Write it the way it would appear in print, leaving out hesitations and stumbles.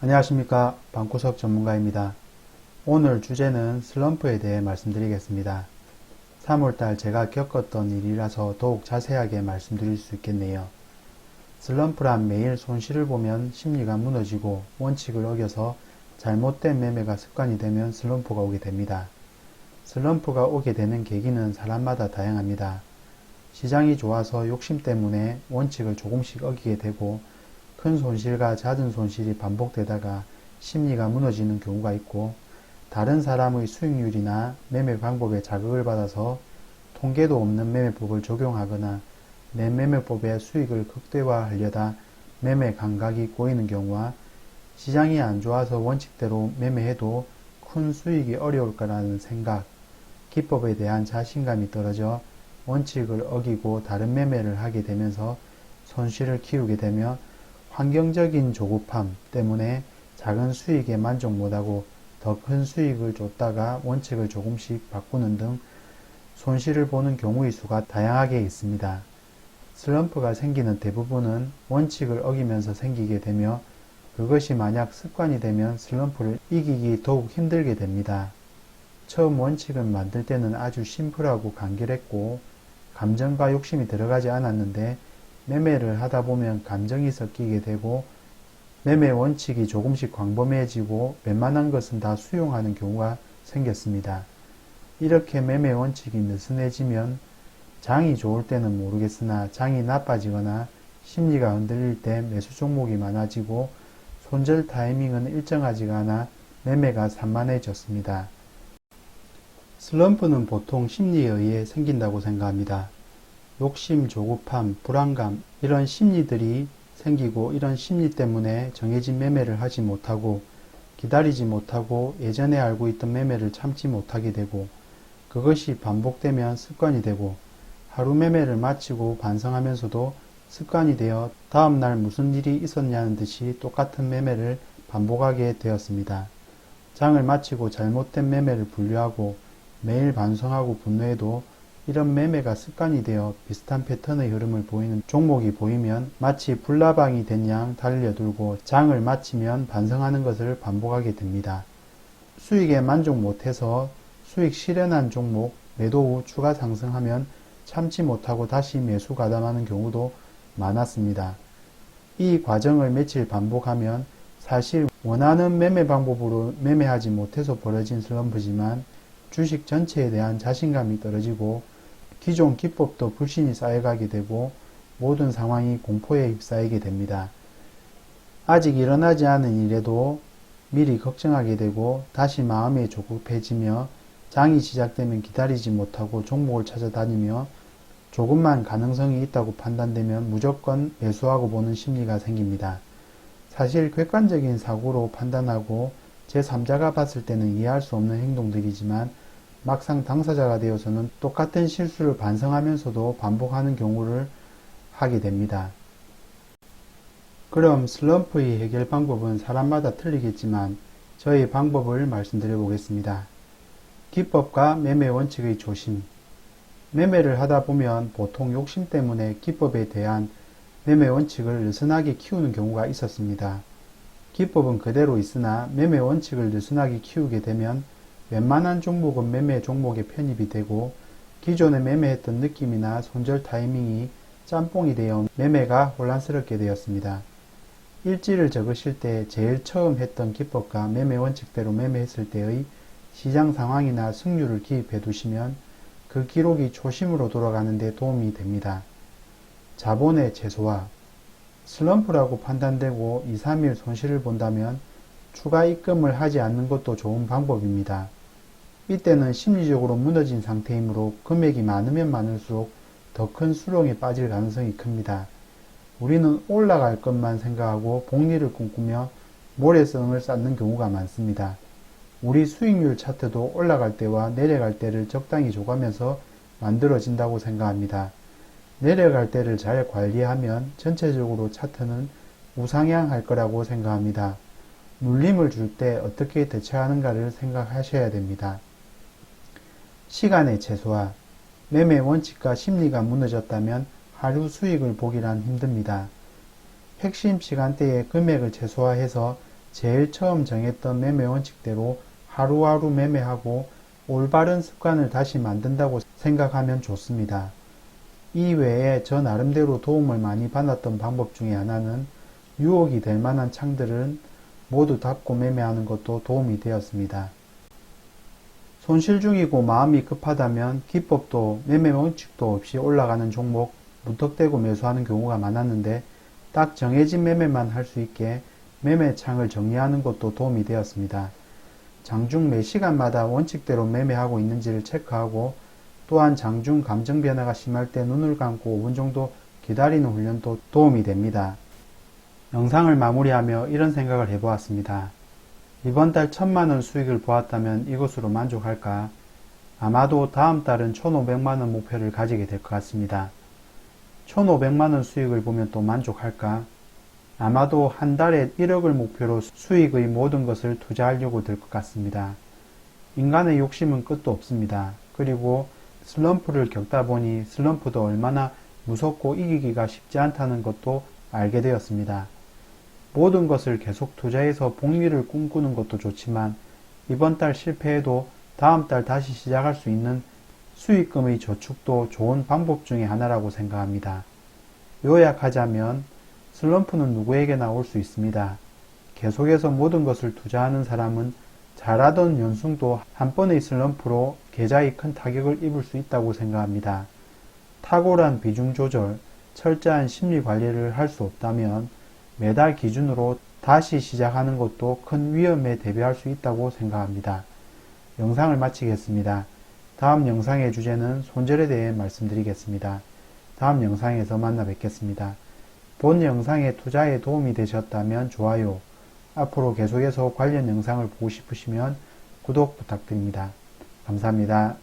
안녕하십니까, 방구석 전문가입니다. 오늘 주제는 슬럼프에 대해 말씀드리겠습니다. 3월달 제가 겪었던 일이라서 더욱 자세하게 말씀드릴 수 있겠네요. 슬럼프란 매일 손실을 보면 심리가 무너지고 원칙을 어겨서 잘못된 매매가 습관이 되면 슬럼프가 오게 됩니다. 슬럼프가 오게 되는 계기는 사람마다 다양합니다. 시장이 좋아서 욕심 때문에 원칙을 조금씩 어기게 되고 큰 손실과 잦은 손실이 반복되다가 심리가 무너지는 경우가 있고, 다른 사람의 수익률이나 매매 방법에 자극을 받아서 통계도 없는 매매법을 적용하거나 내 매매법의 수익을 극대화하려다 매매 감각이 꼬이는 경우와 시장이 안 좋아서 원칙대로 매매해도 큰 수익이 어려울 거라는 생각, 기법에 대한 자신감이 떨어져 원칙을 어기고 다른 매매를 하게 되면서 손실을 키우게 되며 환경적인 조급함 때문에 작은 수익에 만족 못하고 더 큰 수익을 쫓다가 원칙을 조금씩 바꾸는 등 손실을 보는 경우의 수가 다양하게 있습니다. 슬럼프가 생기는 대부분은 원칙을 어기면서 생기게 되며, 그것이 만약 습관이 되면 슬럼프를 이기기 더욱 힘들게 됩니다. 처음 원칙을 만들 때는 아주 심플하고 간결했고 감정과 욕심이 들어가지 않았는데, 매매를 하다 보면 감정이 섞이게 되고 매매 원칙이 조금씩 광범해지고 웬만한 것은 다 수용하는 경우가 생겼습니다. 이렇게 매매 원칙이 느슨해지면 장이 좋을 때는 모르겠으나 장이 나빠지거나 심리가 흔들릴 때 매수 종목이 많아지고 손절 타이밍은 일정하지가 않아 매매가 산만해졌습니다. 슬럼프는 보통 심리에 의해 생긴다고 생각합니다. 욕심, 조급함, 불안감, 이런 심리들이 생기고, 이런 심리 때문에 정해진 매매를 하지 못하고 기다리지 못하고 예전에 알고 있던 매매를 참지 못하게 되고, 그것이 반복되면 습관이 되고 하루 매매를 마치고 반성하면서도 습관이 되어 다음날 무슨 일이 있었냐는 듯이 똑같은 매매를 반복하게 되었습니다. 장을 마치고 잘못된 매매를 분류하고 매일 반성하고 분노해도 이런 매매가 습관이 되어 비슷한 패턴의 흐름을 보이는 종목이 보이면 마치 불나방이 된 양 달려들고 장을 마치면 반성하는 것을 반복하게 됩니다. 수익에 만족 못해서 수익 실현한 종목 매도 후 추가 상승하면 참지 못하고 다시 매수 가담하는 경우도 많았습니다. 이 과정을 며칠 반복하면 사실 원하는 매매 방법으로 매매하지 못해서 벌어진 슬럼프지만 주식 전체에 대한 자신감이 떨어지고 기존 기법도 불신이 쌓여가게 되고 모든 상황이 공포에 휩싸이게 됩니다. 아직 일어나지 않은 일에도 미리 걱정하게 되고 다시 마음이 조급해지며 장이 시작되면 기다리지 못하고 종목을 찾아다니며 조금만 가능성이 있다고 판단되면 무조건 매수하고 보는 심리가 생깁니다. 사실 객관적인 사고로 판단하고 제3자가 봤을 때는 이해할 수 없는 행동들이지만 막상 당사자가 되어서는 똑같은 실수를 반성하면서도 반복하는 경우를 하게 됩니다. 그럼 슬럼프의 해결 방법은 사람마다 틀리겠지만 저의 방법을 말씀드려 보겠습니다. 기법과 매매 원칙의 조심. 매매를 하다 보면 보통 욕심 때문에 기법에 대한 매매 원칙을 느슨하게 키우는 경우가 있었습니다. 기법은 그대로 있으나 매매 원칙을 느슨하게 키우게 되면 웬만한 종목은 매매 종목에 편입이 되고 기존에 매매했던 느낌이나 손절 타이밍이 짬뽕이 되어 매매가 혼란스럽게 되었습니다. 일지를 적으실 때 제일 처음 했던 기법과 매매 원칙대로 매매했을 때의 시장 상황이나 승률을 기입해 두시면 그 기록이 초심으로 돌아가는 데 도움이 됩니다. 자본의 최소화. 슬럼프라고 판단되고 2, 3일 손실을 본다면 추가 입금을 하지 않는 것도 좋은 방법입니다. 이때는 심리적으로 무너진 상태이므로 금액이 많으면 많을수록 더 큰 수렁에 빠질 가능성이 큽니다. 우리는 올라갈 것만 생각하고 복리를 꿈꾸며 모래성을 쌓는 경우가 많습니다. 우리 수익률 차트도 올라갈 때와 내려갈 때를 적당히 줘가면서 만들어진다고 생각합니다. 내려갈 때를 잘 관리하면 전체적으로 차트는 우상향할 거라고 생각합니다. 눌림을 줄 때 어떻게 대처하는가를 생각하셔야 됩니다. 시간의 최소화. 매매 원칙과 심리가 무너졌다면 하루 수익을 보기란 힘듭니다. 핵심 시간대에 금액을 최소화해서 제일 처음 정했던 매매 원칙대로 하루하루 매매하고 올바른 습관을 다시 만든다고 생각하면 좋습니다. 이 외에 저 나름대로 도움을 많이 받았던 방법 중에 하나는 유혹이 될 만한 창들은 모두 닫고 매매하는 것도 도움이 되었습니다. 손실 중이고 마음이 급하다면 기법도 매매 원칙도 없이 올라가는 종목 무턱대고 매수하는 경우가 많았는데 딱 정해진 매매만 할 수 있게 매매 창을 정리하는 것도 도움이 되었습니다. 장중 매 시간마다 원칙대로 매매하고 있는지를 체크하고 또한 장중 감정 변화가 심할 때 눈을 감고 5분 정도 기다리는 훈련도 도움이 됩니다. 영상을 마무리하며 이런 생각을 해보았습니다. 이번 달 1000만원 수익을 보았다면 이것으로 만족할까? 아마도 다음 달은 1500만원 목표를 가지게 될 것 같습니다. 1500만원 수익을 보면 또 만족할까? 아마도 한 달에 1억을 목표로 수익의 모든 것을 투자하려고 될 것 같습니다. 인간의 욕심은 끝도 없습니다. 그리고 슬럼프를 겪다 보니 슬럼프도 얼마나 무섭고 이기기가 쉽지 않다는 것도 알게 되었습니다. 모든 것을 계속 투자해서 복리를 꿈꾸는 것도 좋지만 이번 달 실패해도 다음 달 다시 시작할 수 있는 수익금의 저축도 좋은 방법 중에 하나라고 생각합니다. 요약하자면 슬럼프는 누구에게나 올 수 있습니다. 계속해서 모든 것을 투자하는 사람은 잘하던 연승도 한 번의 슬럼프로 계좌에 큰 타격을 입을 수 있다고 생각합니다. 탁월한 비중 조절, 철저한 심리 관리를 할 수 없다면 매달 기준으로 다시 시작하는 것도 큰 위험에 대비할 수 있다고 생각합니다. 영상을 마치겠습니다. 다음 영상의 주제는 손절에 대해 말씀드리겠습니다. 다음 영상에서 만나 뵙겠습니다. 본 영상의 투자에 도움이 되셨다면 좋아요, 앞으로 계속해서 관련 영상을 보고 싶으시면 구독 부탁드립니다. 감사합니다.